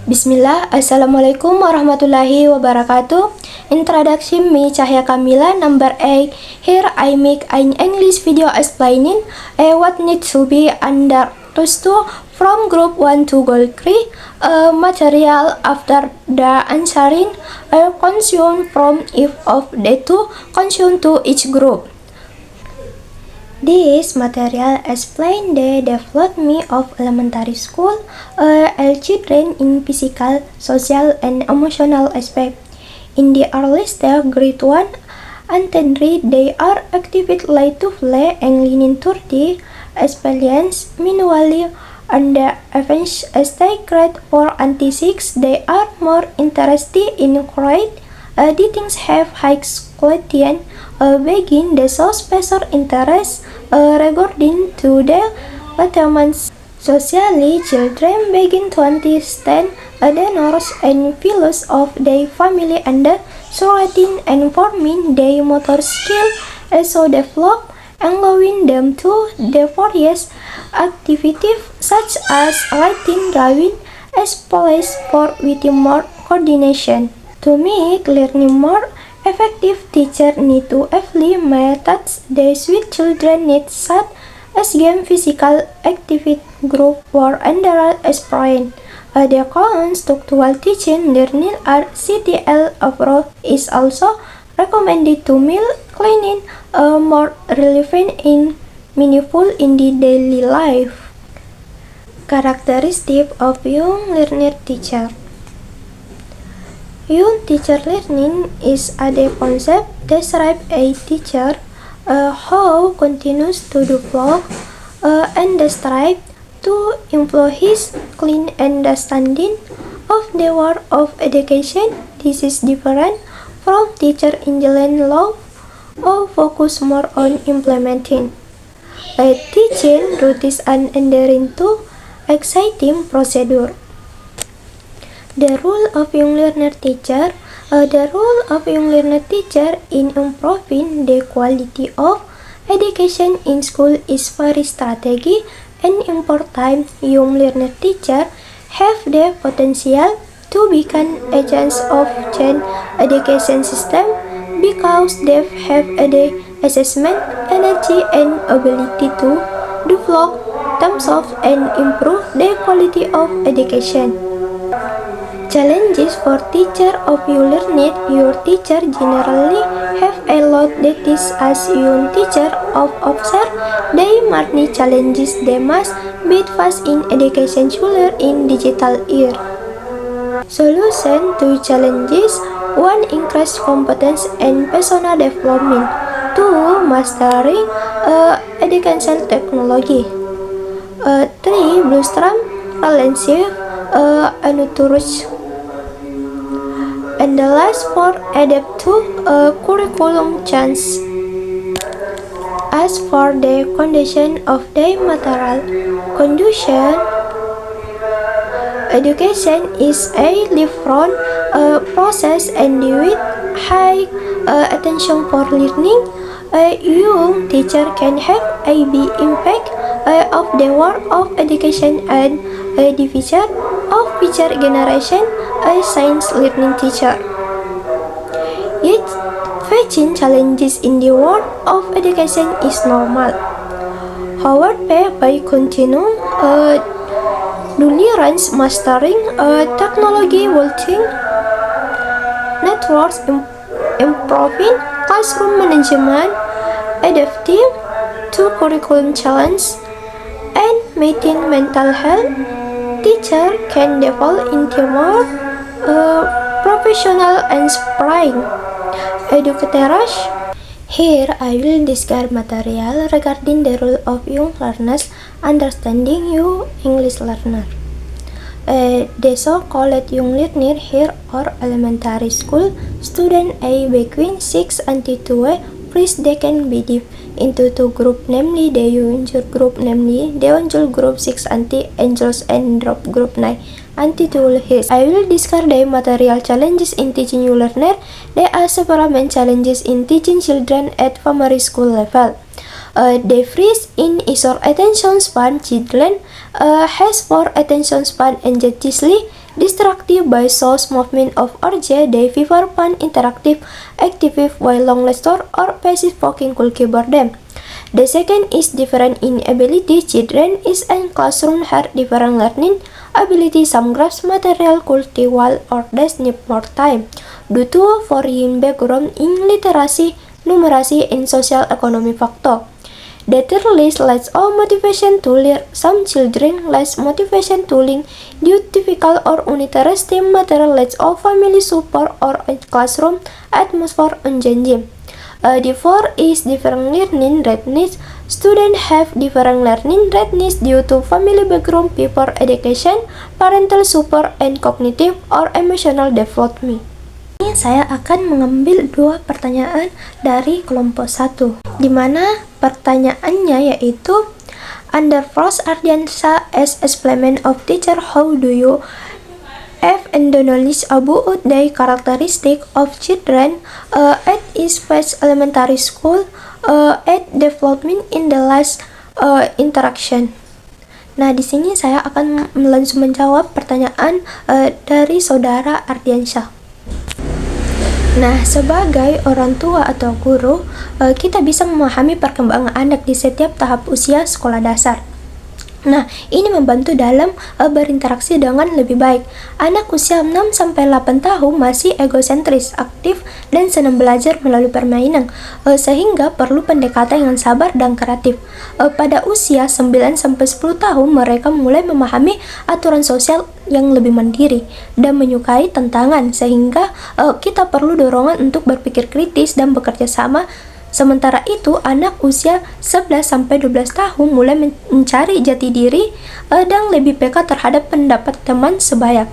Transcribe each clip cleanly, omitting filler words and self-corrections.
Bismillah, Assalamualaikum warahmatullahi wabarakatuh. Introduction me Cahya Kamila, number 8. Here I make an English video explaining what needs to be understood from group 1 to group 3. Material after the answering consumed from each of the two consumed to each group. This material explains the development of elementary school children in physical, social, and emotional aspect. In the early stage, grade 1 and 3, they are active like to play and leaning toward the experience. Meanwhile, on the advanced stage, grade 4 and 6, they are more interested in create. The things have high quality begin the so special interest regarding to the mathematics. Socially, children begin to understand the norms and values of their family and the surrounding and forming their motor skill also develop, allowing them to the various activities such as writing, drawing, as police for with more coordination. To make learning more effective, teachers need to apply methods that suit children needs such as game, physical activity, group work, and other experience. The contextual teaching learning (CTL) approach is also recommended to make learning more relevant and meaningful in the daily life. Characteristic of young learner teacher. Young teacher learning is a concept describe a teacher how continues to develop and strive to improve his clean understanding of the world of education. This is different from teacher enjoying love or focus more on implementing a teaching routines and adhering to exciting procedure. The role of young learner teacher. The role of young learner teacher in improving the quality of education in school is very strategic and important. Young learner teacher have the potential to become agents of change education system because they have the assessment, energy, and ability to develop themselves and improve the quality of education. Challenges for teacher of you learning. Your teacher generally have a lot that is as young teacher of observe they many challenges they must beat fast in education scholar in digital era. Solution to challenges: 1. Increase competence and personal development. 2. Mastering educational technology. 3. Bootstrap relationship encourage. And the last 4, adapt to curriculum change. As for the condition of the material condition, education is a lifelong process and with high attention for learning. A young teacher can have a big impact of the world of education and the future of future generation a science learning teacher. Yet, facing challenges in the world of education is normal. However, by continuing tolerance, mastering technology, building networks, improving classroom management, adapting to curriculum challenge, and meeting mental health, teacher can develop into more professional and inspiring educators. Here I will discuss material regarding the role of young learners understanding you English learner. The so-called young learner here are elementary school student between 6 and 12. Please they can be divided into two groups, namely the usual group, namely the angel group 6 anti-angels and drop group 9 anti-tool his. I will discuss the material challenges in teaching you learner. There are several main challenges in teaching children at primary school level. The freeze in is our attention span. Children has poor attention span and justly Distractive by source movement of urge, they favor fun, interactive, active, while long lecture or passive walking could keyboard them. The second is different in ability. Children is in classroom have different learning ability. Some grasp material could take while others need more time due to foreign background in literacy, numeracy, and social economic factor. The third list lacks all motivation to learn. Some children lack motivation to learn due to difficult or uninteresting material, lacks all family support or a classroom atmosphere unchanging. The fourth is different learning readiness. Students have different learning readiness due to family background, paper education, parental support, and cognitive or emotional development. Ini saya akan mengambil dua pertanyaan dari kelompok 1, di mana pertanyaannya yaitu under first Ardiansa as experiment of teacher, how do you have knowledge about the characteristic of children at its first elementary school at development in the last interaction. Nah, di sini saya akan langsung menjawab pertanyaan dari saudara Ardiansyah. Nah, sebagai orang tua atau guru, kita bisa memahami perkembangan anak di setiap tahap usia sekolah dasar. Nah, ini membantu dalam berinteraksi dengan lebih baik. Anak usia 6-8 tahun masih egosentris, aktif, dan senang belajar melalui permainan, sehingga perlu pendekatan yang sabar dan kreatif. Pada usia 9-10 tahun, mereka mulai memahami aturan sosial yang lebih mandiri dan menyukai tantangan, sehingga kita perlu dorongan untuk berpikir kritis dan bekerja sama. Sementara itu, anak usia 11-12 tahun mulai mencari jati diri dan lebih peka terhadap pendapat teman sebaya,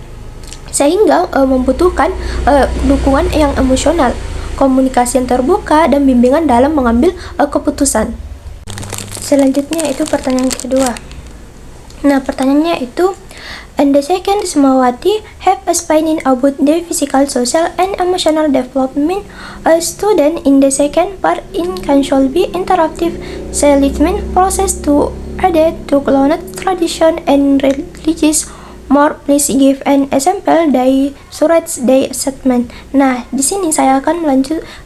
sehingga membutuhkan dukungan yang emosional, komunikasi yang terbuka, dan bimbingan dalam mengambil keputusan. Selanjutnya itu pertanyaan kedua. Nah, pertanyaannya itu, and the second, Smawati have explained about the physical, social, and emotional development a student in the second part in can shall be interactive settlement process to adapt to cloned tradition and religious more. Please give an example dari surat the statement. Nah, di sini saya akan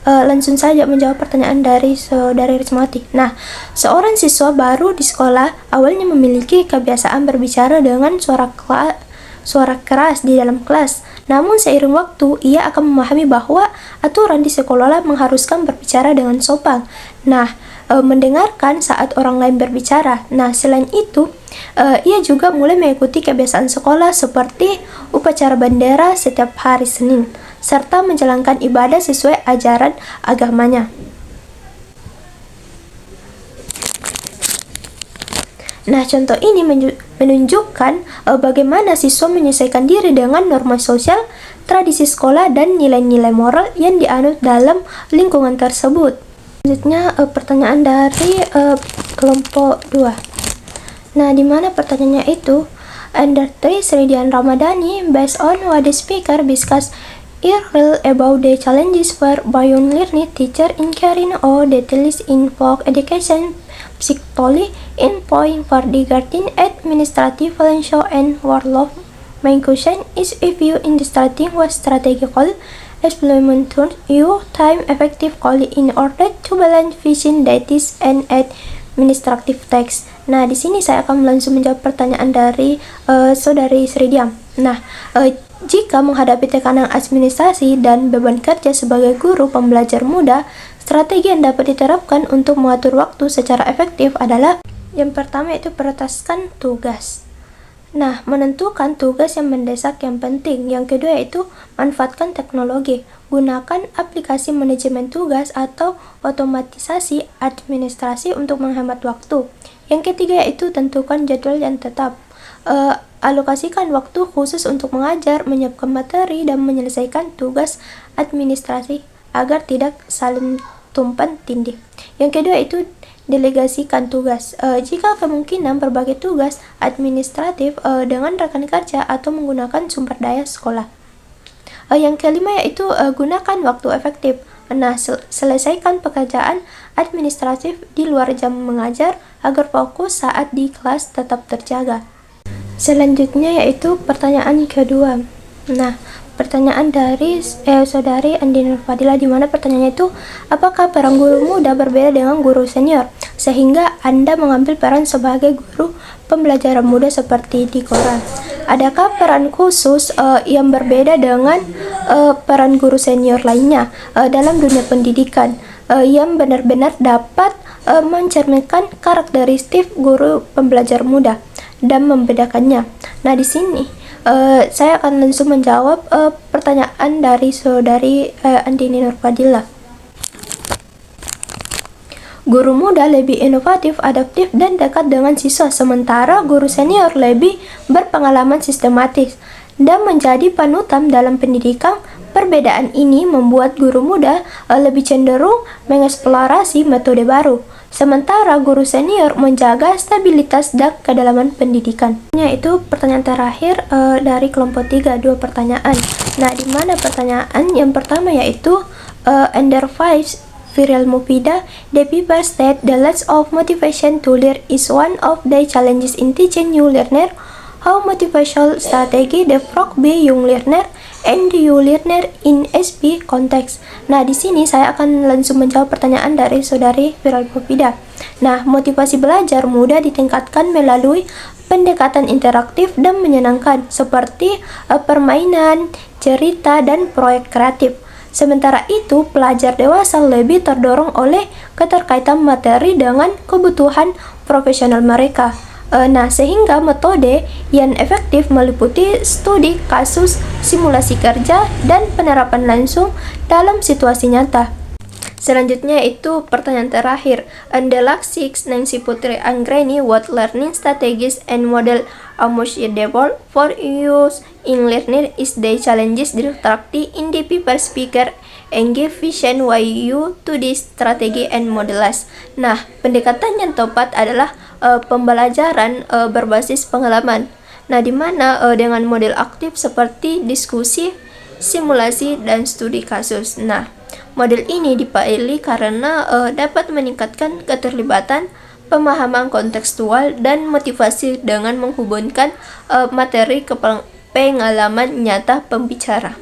langsung saja menjawab pertanyaan dari saudari Rismati. Nah, seorang siswa baru di sekolah awalnya memiliki kebiasaan berbicara dengan suara keras di dalam kelas. Namun seiring waktu, ia akan memahami bahwa aturan di sekolah mengharuskan berbicara dengan sopan. Nah, mendengarkan saat orang lain berbicara. Nah, selain itu, ia juga mulai mengikuti kebiasaan sekolah seperti upacara bendera setiap hari Senin, serta menjalankan ibadah sesuai ajaran agamanya. Nah, contoh ini menunjukkan bagaimana siswa menyesuaikan diri dengan norma sosial, tradisi sekolah, dan nilai-nilai moral yang dianut dalam lingkungan tersebut. Selanjutnya pertanyaan dari kelompok 2. Nah, di mana pertanyaannya itu, under 3 Sridian Ramadhani based on what the speaker discuss earlier about the challenges for beyond learning teacher in carrying out the details in folk education, particularly in point for regarding administrative, financial, and workload. My question is if you in the starting was strategical employment tools you time effectively in order to balance vision, duties, and administrative tasks. Nah, di sini saya akan langsung menjawab pertanyaan dari saudari Sridiam. Nah, jika menghadapi tekanan administrasi dan beban kerja sebagai guru pembelajar muda, strategi yang dapat diterapkan untuk mengatur waktu secara efektif adalah yang pertama yaitu prioritaskan tugas. Nah, menentukan tugas yang mendesak yang penting. Yang kedua yaitu manfaatkan teknologi. Gunakan aplikasi manajemen tugas atau otomatisasi administrasi untuk menghemat waktu. Yang ketiga yaitu tentukan jadwal yang tetap. Alokasikan waktu khusus untuk mengajar, menyiapkan materi, dan menyelesaikan tugas administrasi agar tidak saling tumpang tindih. Yang kedua itu delegasikan tugas. Jika kemungkinan berbagi tugas administratif dengan rekan kerja atau menggunakan sumber daya sekolah. Yang kelima yaitu gunakan waktu efektif. Nah, selesaikan pekerjaan administratif di luar jam mengajar agar fokus saat di kelas tetap terjaga. Selanjutnya yaitu pertanyaan kedua. Nah, pertanyaan dari saudari Andi Nurfadila, di mana pertanyaannya itu, apakah peran guru muda berbeda dengan guru senior sehingga Anda mengambil peran sebagai guru pembelajaran muda seperti di koran? Adakah peran khusus yang berbeda dengan peran guru senior lainnya dalam dunia pendidikan yang benar-benar dapat mencerminkan karakteristik guru pembelajar muda dan membedakannya? Nah, di sini saya akan langsung menjawab pertanyaan dari saudari Andini Nurfadila. Guru muda lebih inovatif, adaptif, dan dekat dengan siswa, sementara guru senior lebih berpengalaman sistematis dan menjadi panutan dalam pendidikan. Perbedaan ini membuat guru muda lebih cenderung mengeksplorasi metode baru, sementara guru senior menjaga stabilitas dan kedalaman pendidikan. Yaitu pertanyaan terakhir dari kelompok 3, 2 pertanyaan. Nah, di mana pertanyaan yang pertama yaitu under 5 Viral Mufida, the people state the lack of motivation to learn is one of the challenges in teaching new learner. How motivational strategy develop be young learner and the new learner in SP context? Nah, di sini saya akan langsung menjawab pertanyaan dari saudari Viral Mufida. Nah, motivasi belajar mudah ditingkatkan melalui pendekatan interaktif dan menyenangkan seperti permainan, cerita, dan proyek kreatif. Sementara itu, pelajar dewasa lebih terdorong oleh keterkaitan materi dengan kebutuhan profesional mereka. Nah, sehingga metode yang efektif meliputi studi kasus, simulasi kerja, dan penerapan langsung dalam situasi nyata. Selanjutnya itu pertanyaan terakhir. Anda 6 Nancy Putri Anggreni, what learning strategies and model must you develop for use in learning is the challenges directly in the paper speaker and give vision why you to this strategy and models. Nah, pendekatan yang tepat adalah pembelajaran berbasis pengalaman. Nah, di mana dengan model aktif seperti diskusi, simulasi, dan studi kasus. Nah, model ini dipilih karena dapat meningkatkan keterlibatan, pemahaman kontekstual, dan motivasi dengan menghubungkan materi ke pengalaman nyata pembicara.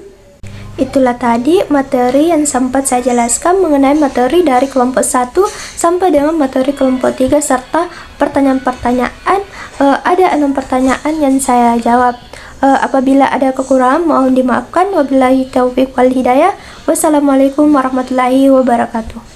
Itulah tadi materi yang sempat saya jelaskan mengenai materi dari kelompok 1 sampai dengan materi kelompok 3 serta pertanyaan-pertanyaan. Ada 6 pertanyaan yang saya jawab. Apabila ada kekurangan mohon dimaafkan. Wabillahi taufiq wal hidayah. Wassalamualaikum warahmatullahi wabarakatuh.